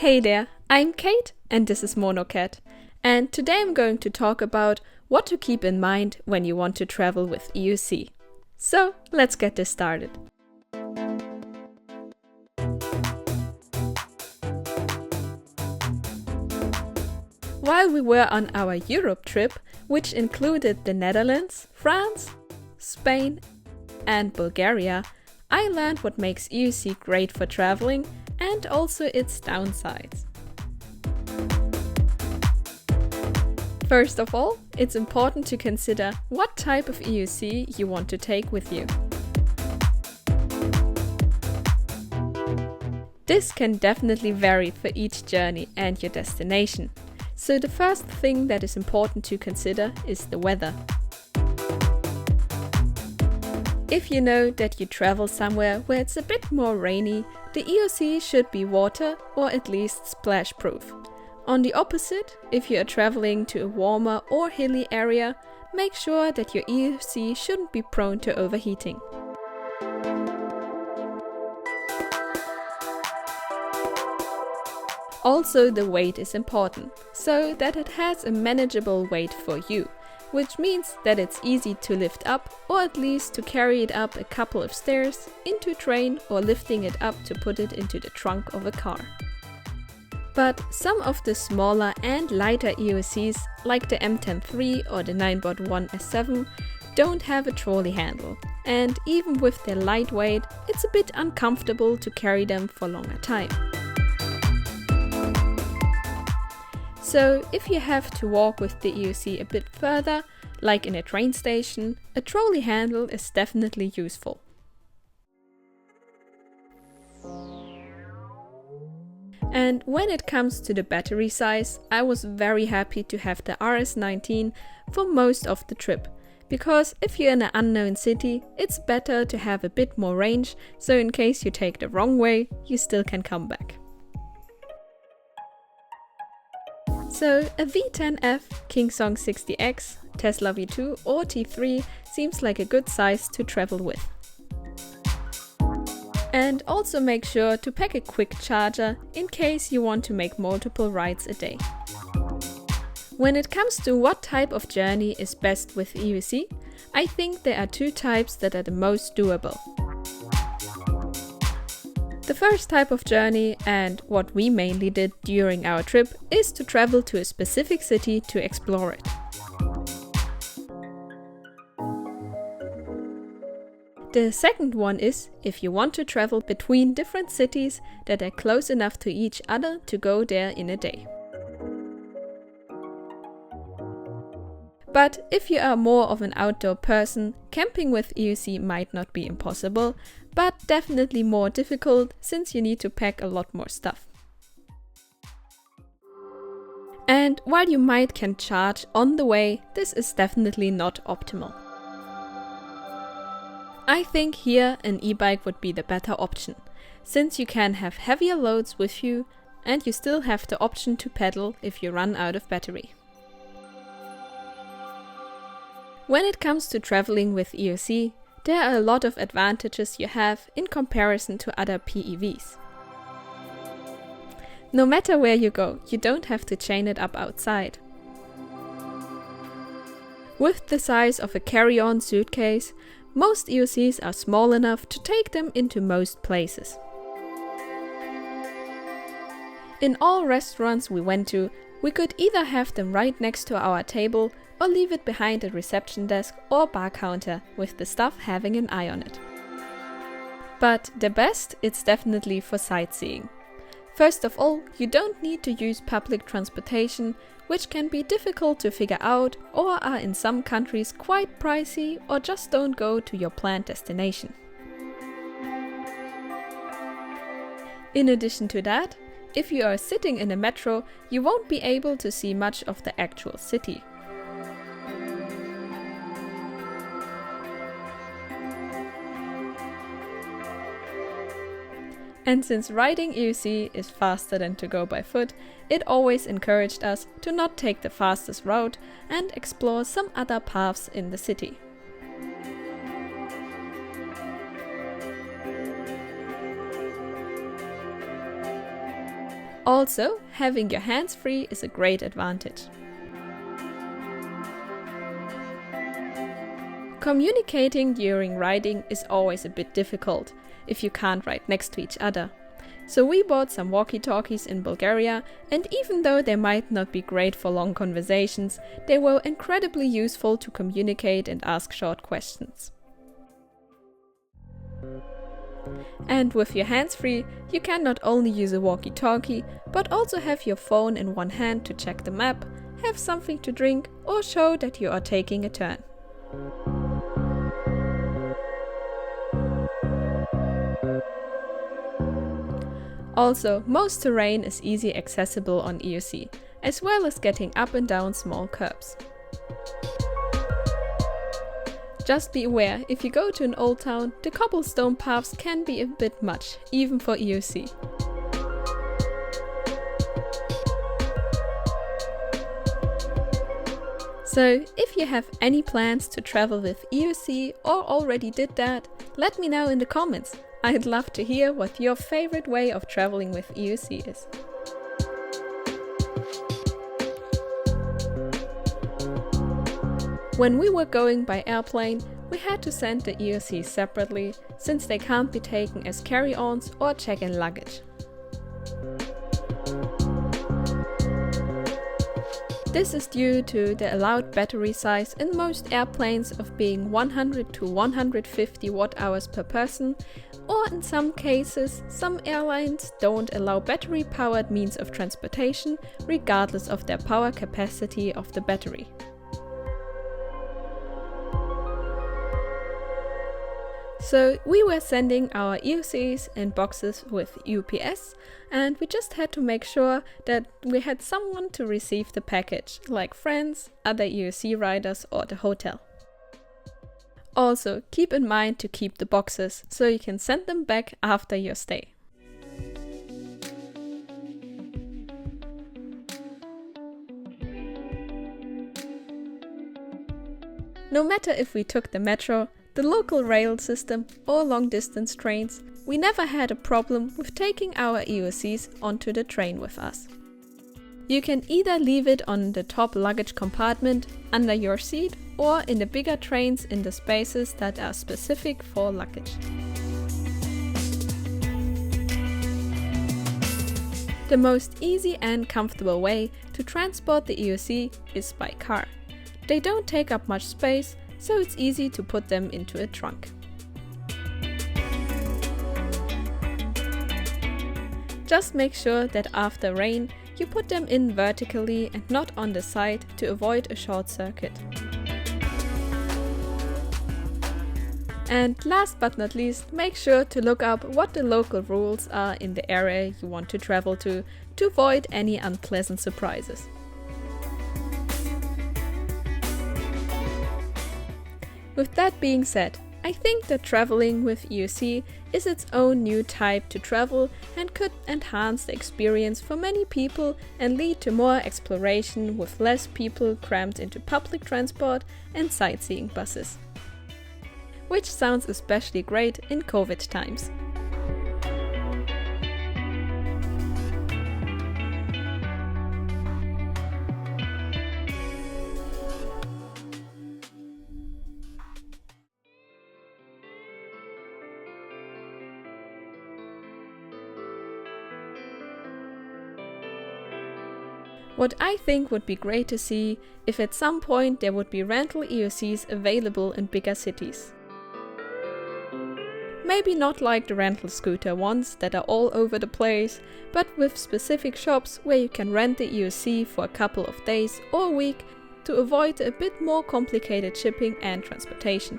Hey there, I'm Kate and this is Monocat, and today I'm going to talk about what to keep in mind when you want to travel with EUC. So let's get this started. While we were on our Europe trip, which included the Netherlands, France, Spain and Bulgaria, I learned what makes EUC great for traveling and also its downsides. First of all, it's important to consider what type of EUC you want to take with you. This can definitely vary for each journey and your destination. So the first thing that is important to consider is the weather. If you know that you travel somewhere where it's a bit more rainy, the EUC should be water or at least splash proof. On the opposite, if you are traveling to a warmer or hilly area, make sure that your EUC shouldn't be prone to overheating. Also, the weight is important, so that it has a manageable weight for you, which means that it's easy to lift up or at least to carry it up a couple of stairs, into a train or lifting it up to put it into the trunk of a car. But some of the smaller and lighter EUCs, like the M10-3 or the 9.1 S7, don't have a trolley handle, and even with their lightweight, it's a bit uncomfortable to carry them for longer time. So if you have to walk with the EUC a bit further, like in a train station, a trolley handle is definitely useful. And when it comes to the battery size, I was very happy to have the RS19 for most of the trip, because if you're in an unknown city, it's better to have a bit more range, so in case you take the wrong way, you still can come back. So a V10F, Kingsong 60X, Tesla V2 or T3 seems like a good size to travel with. And also make sure to pack a quick charger in case you want to make multiple rides a day. When it comes to what type of journey is best with EUC, I think there are two types that are the most doable. The first type of journey, and what we mainly did during our trip, is to travel to a specific city to explore it. The second one is if you want to travel between different cities that are close enough to each other to go there in a day. But if you are more of an outdoor person, camping with EUC might not be impossible, but definitely more difficult since you need to pack a lot more stuff. And while you can charge on the way, this is definitely not optimal. I think here an e-bike would be the better option, since you can have heavier loads with you and you still have the option to pedal if you run out of battery. When it comes to traveling with EUC, there are a lot of advantages you have in comparison to other PEVs. No matter where you go, you don't have to chain it up outside. With the size of a carry-on suitcase, most EUCs are small enough to take them into most places. In all restaurants we went to, we could either have them right next to our table or leave it behind a reception desk or bar counter with the staff having an eye on it. But the best, it's definitely for sightseeing. First of all, you don't need to use public transportation, which can be difficult to figure out or are in some countries quite pricey or just don't go to your planned destination. In addition to that, if you are sitting in a metro, you won't be able to see much of the actual city. And since riding EUC is faster than to go by foot, it always encouraged us to not take the fastest route and explore some other paths in the city. Also, having your hands free is a great advantage. Communicating during riding is always a bit difficult if you can't ride next to each other. So we bought some walkie-talkies in Bulgaria, and even though they might not be great for long conversations, they were incredibly useful to communicate and ask short questions. And with your hands free, you can not only use a walkie-talkie, but also have your phone in one hand to check the map, have something to drink, or show that you are taking a turn. Also, most terrain is easy accessible on EUC, as well as getting up and down small curbs. Just be aware, if you go to an old town, the cobblestone paths can be a bit much, even for EUC. So, if you have any plans to travel with EUC or already did that, let me know in the comments. I'd love to hear what your favorite way of traveling with EUC is. When we were going by airplane, we had to send the EUCs separately, since they can't be taken as carry-ons or check-in luggage. This is due to the allowed battery size in most airplanes of being 100 to 150 watt-hours per person, or in some cases, some airlines don't allow battery-powered means of transportation, regardless of their power capacity of the battery. So we were sending our EUCs in boxes with UPS, and we just had to make sure that we had someone to receive the package, like friends, other EUC riders or the hotel. Also, keep in mind to keep the boxes, so you can send them back after your stay. No matter if we took the metro, the local rail system or long-distance trains, we never had a problem with taking our EUCs onto the train with us. You can either leave it on the top luggage compartment under your seat or in the bigger trains in the spaces that are specific for luggage. The most easy and comfortable way to transport the EUC is by car. They don't take up much space, so it's easy to put them into a trunk. Just make sure that after rain, you put them in vertically and not on the side to avoid a short circuit. And last but not least, make sure to look up what the local rules are in the area you want to travel to avoid any unpleasant surprises. With that being said, I think that traveling with EUC is its own new type to travel and could enhance the experience for many people and lead to more exploration with less people crammed into public transport and sightseeing buses. Which sounds especially great in COVID times. What I think would be great to see if at some point there would be rental EUCs available in bigger cities. Maybe not like the rental scooter ones that are all over the place, but with specific shops where you can rent the EUC for a couple of days or a week to avoid a bit more complicated shipping and transportation.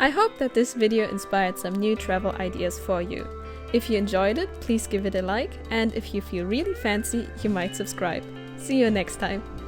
I hope that this video inspired some new travel ideas for you. If you enjoyed it, please give it a like, and if you feel really fancy, you might subscribe. See you next time!